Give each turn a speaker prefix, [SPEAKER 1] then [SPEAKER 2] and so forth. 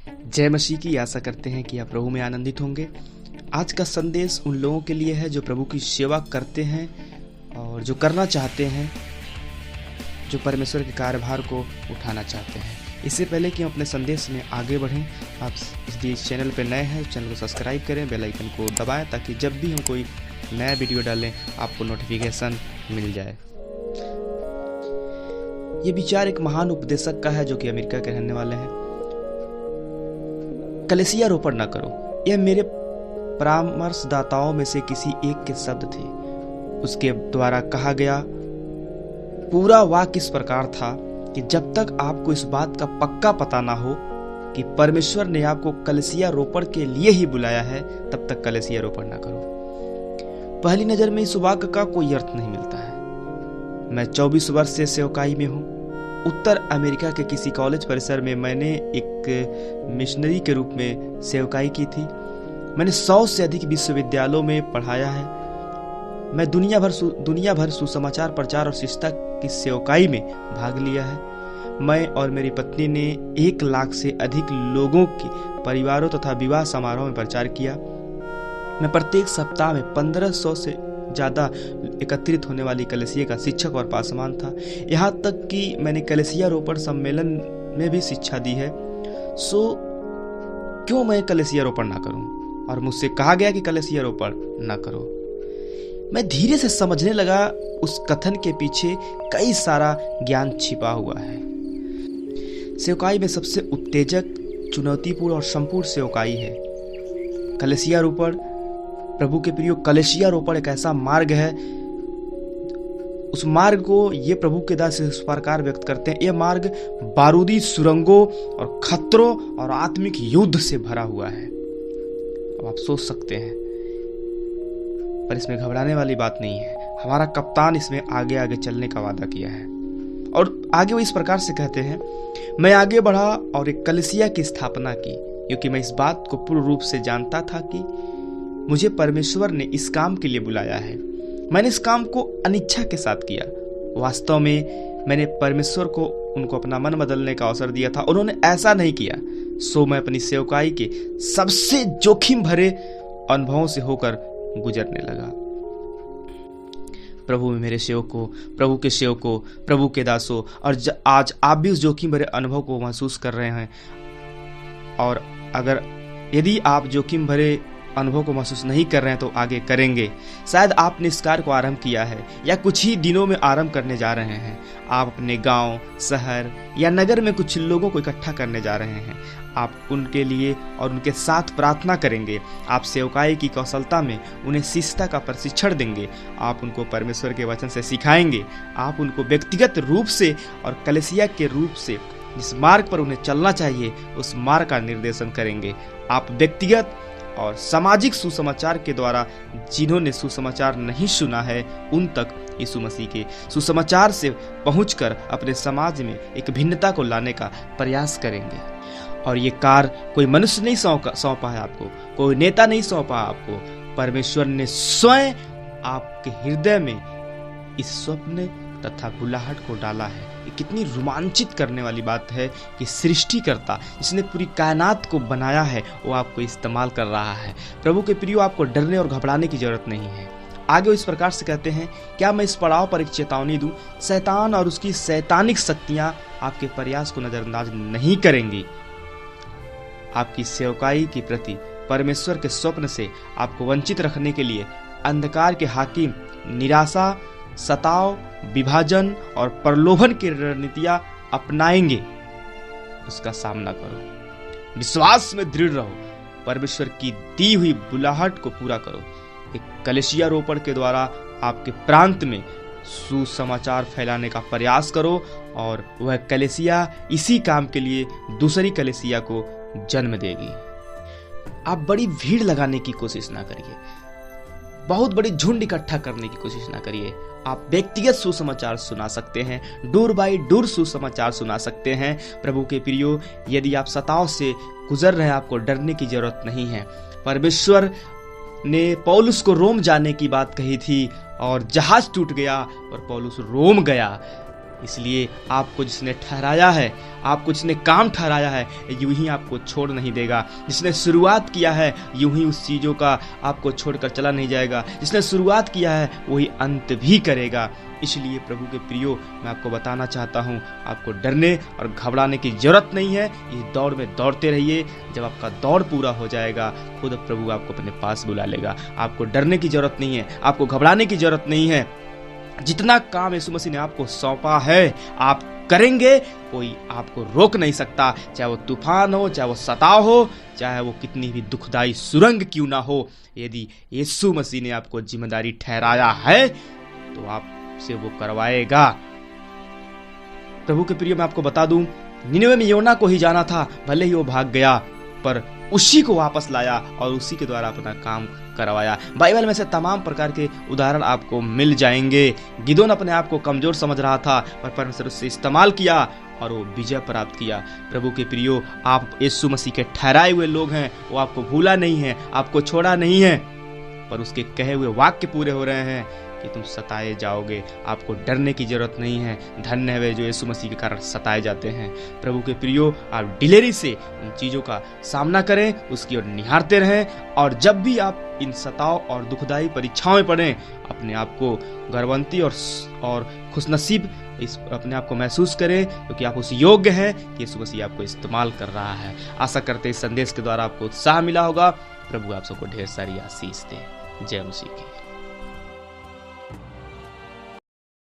[SPEAKER 1] जय मसीह की आशा करते हैं कि आप प्रभु में आनंदित होंगे। आज का संदेश उन लोगों के लिए है जो प्रभु की सेवा करते हैं और जो करना चाहते हैं, जो परमेश्वर के कार्यभार को उठाना चाहते हैं। इससे पहले कि हम अपने संदेश में आगे बढ़ें, आप इस चैनल पर नए हैं, चैनल को सब्सक्राइब करें, बेल आइकन को दबाएं ताकि जब भी हम कोई नया वीडियो डालें आपको नोटिफिकेशन मिल जाए। ये विचार एक महान उपदेशक का है जो कि अमेरिका के रहने वाले हैं। कलीसिया रोपण ना करो, यह मेरे परामर्शदाताओं में से किसी एक के शब्द थे। उसके द्वारा कहा गया पूरा वाक्य इस प्रकार था कि जब तक आपको इस बात का पक्का पता ना हो कि परमेश्वर ने आपको कलीसिया रोपण के लिए ही बुलाया है, तब तक कलीसिया रोपण ना करो। पहली नजर में इस वाक्य का कोई अर्थ नहीं मिलता है। मैं 24 वर्ष से सेवकाई में हूँ। उत्तर अमेरिका के किसी कॉलेज परिसर में मैंने एक मिशनरी के रूप में सेवकाई की थी। मैंने 100 से अधिक विश्वविद्यालयों में पढ़ाया है। मैं दुनिया भर सुसमाचार प्रचार और शिष्टता की सेवकाई में भाग लिया है। मैं और मेरी पत्नी ने 1 लाख से अधिक लोगों के परिवारों तथा विवाह समारोह में प्रचार किया। मैं प्रत्येक सप्ताह में 1500 से ज्यादा एकत्रित होने वाली कलीसिया का शिक्षक और पासवान था। यहाँ तक कि मैंने कलीसिया रोपण सम्मेलन में भी शिक्षा दी है। सो क्यों मैं कलीसिया रोपण ना करूं? और मुझसे कहा गया कि कलीसिया रोपण ना करो। मैं धीरे से समझने लगा उस कथन के पीछे कई सारा ज्ञान छिपा हुआ है। सेवकाई में सबसे उत्तेजक, चुनौतीपूर्ण और संपूर्ण सेवकाई है कलीसिया रोपण। प्रभु के प्रियो, कलीसिया रोपण एक ऐसा मार्ग है, उस मार्ग को ये प्रभु के दास इस प्रकार व्यक्त करते हैं। यह मार्ग बारूदी सुरंगों और खतरों और आत्मिक युद्ध से भरा हुआ है। अब आप सोच सकते हैं, पर इसमें घबराने वाली बात नहीं है। हमारा कप्तान इसमें आगे आगे चलने का वादा किया है और आगे वो इस प्रकार से कहते हैं, मैं आगे बढ़ा और एक कलीसिया की स्थापना की, क्योंकि मैं इस बात को पूर्ण रूप से जानता था कि मुझे परमेश्वर ने इस काम के लिए बुलाया है। मैंने इस काम को अनिच्छा के साथ किया। वास्तव में मैंने परमेश्वर को उनको अपना मन बदलने का अवसर दिया था, उन्होंने ऐसा नहीं किया। सो मैं अपनी सेवकाई के सबसे जोखिम भरे अनुभवों से होकर गुजरने लगा। प्रभु में मेरे सेवकों, प्रभु के सेवकों, प्रभु के दासों, और आज आप भी उस जोखिम भरे अनुभव को महसूस कर रहे हैं। और यदि आप जोखिम भरे अनुभव को महसूस नहीं कर रहे हैं तो आगे करेंगे। शायद आपने इस कार्य को आरंभ किया है या कुछ ही दिनों में आरंभ करने जा रहे हैं। आप अपने गांव, शहर या नगर में कुछ लोगों को इकट्ठा करने जा रहे हैं। आप उनके लिए और उनके साथ प्रार्थना करेंगे। आप सेवकाई की कौशलता में उन्हें शिष्टता का प्रशिक्षण देंगे। आप उनको परमेश्वर के वचन से सिखाएंगे। आप उनको व्यक्तिगत रूप से और कलीसिया के रूप से जिस मार्ग पर उन्हें चलना चाहिए उस मार्ग का निर्देशन करेंगे। आप व्यक्तिगत और सामाजिक सुसमाचार के द्वारा जिन्होंने सुसमाचार नहीं सुना है उन तक यीशु मसीह के सुसमाचार से पहुंचकर अपने समाज में एक भिन्नता को लाने का प्रयास करेंगे। और ये कार्य कोई मनुष्य नहीं सौंपा है आपको, कोई नेता नहीं सौंपा आपको। परमेश्वर ने स्वयं आपके हृदय में इस स्वप्न तथा बुलाहट को डाला है। ये कितनी रोमांचित करने वाली बात है कि सृष्टिकर्ता जिसने पूरी कायनात को बनाया है वो आपको इस्तेमाल कर रहा है। प्रभु के प्रियो, आपको डरने और घबराने की जरूरत नहीं है। आगे वो इस प्रकार से कहते हैं, क्या मैं इस पड़ाव पर एक चेतावनी दूं? शैतान और उसकी शैतानिक शक्तियां आपके प्रयास को नजरअंदाज नहीं करेंगी। आपकी सेवकाई के प्रति परमेश्वर के स्वप्न से आपको वंचित रखने के लिए अंधकार के हाकिम निराशा, सताव, विभाजन और प्रलोभन की रणनीतियां अपनाएंगे। उसका सामना करो, विश्वास में दृढ़ रहो, परमेश्वर की दी हुई बुलाहट को पूरा करो। एक कलीसिया रोपण के द्वारा आपके प्रांत में सुसमाचार फैलाने का प्रयास करो और वह कलीसिया इसी काम के लिए दूसरी कलीसिया को जन्म देगी। आप बड़ी भीड़ लगाने की कोशिश ना करिए, बहुत बड़ी झुंड इकट्ठा करने की कोशिश ना करिए। आप व्यक्तिगत सुसमाचार सुना सकते हैं, डोर बाय डोर सुसमाचार सुना सकते हैं। प्रभु के प्रियो, यदि आप सताव से गुजर रहे हैं आपको डरने की जरूरत नहीं है। परमेश्वर ने पौलुस को रोम जाने की बात कही थी और जहाज टूट गया और पौलुस रोम गया। इसलिए आपको जिसने ठहराया है, आपको जिसने काम ठहराया है, यूं ही आपको छोड़ नहीं देगा। जिसने शुरुआत किया है यूं ही उस चीज़ों का आपको छोड़कर चला नहीं जाएगा। जिसने शुरुआत किया है वही अंत भी करेगा। इसलिए प्रभु के प्रियो, मैं आपको बताना चाहता हूँ, आपको डरने और घबराने की जरूरत नहीं है। इस दौड़ में दौड़ते रहिए। जब आपका दौड़ पूरा हो जाएगा खुद प्रभु आपको अपने पास बुला लेगा। आपको डरने की जरूरत नहीं है, आपको घबराने की जरूरत नहीं है। जितना काम यीशु मसीह ने आपको सौंपा है आप करेंगे, कोई आपको रोक नहीं सकता। चाहे वो तूफान हो, चाहे वो सताव हो, चाहे वो कितनी भी दुखदाई सुरंग क्यों ना हो। यदि यीशु मसीह ने आपको जिम्मेदारी ठहराया है तो आपसे वो करवाएगा। प्रभु के प्रिय, मैं आपको बता दूं, निनवे में योना को ही जाना था, भले ही वो भाग गया, पर उसी को वापस लाया और उसी के द्वारा अपना काम करवाया। बाइबल में से तमाम प्रकार के उदाहरण आपको मिल जाएंगे। गिदोन अपने आप को कमजोर समझ रहा था, पर परमेश्वर उससे इस्तेमाल किया और वो विजय प्राप्त किया। प्रभु के प्रियो, आप यीशु मसीह के ठहराए हुए लोग हैं। वो आपको भूला नहीं है, आपको छोड़ा नहीं है, पर उसके कहे हुए वाक्य पूरे हो रहे हैं कि तुम सताए जाओगे। आपको डरने की जरूरत नहीं है। धन्य है वे जो यीशु मसीह के कारण सताए जाते हैं। प्रभु के प्रियो, आप दिलेरी से उन चीज़ों का सामना करें, उसकी ओर निहारते रहें, और जब भी आप इन सताव और दुखदाई परीक्षाओं में पड़ें, अपने आप को गर्वंती और खुशनसीब अपने आप को महसूस करें, क्योंकि आप उस योग्य हैं कि यीशु मसीह आपको इस्तेमाल कर रहा है। आशा करते इस संदेश के द्वारा आपको उत्साह मिला होगा। प्रभु आप सबको ढेर सारी आशीष दे। जय मसीह की।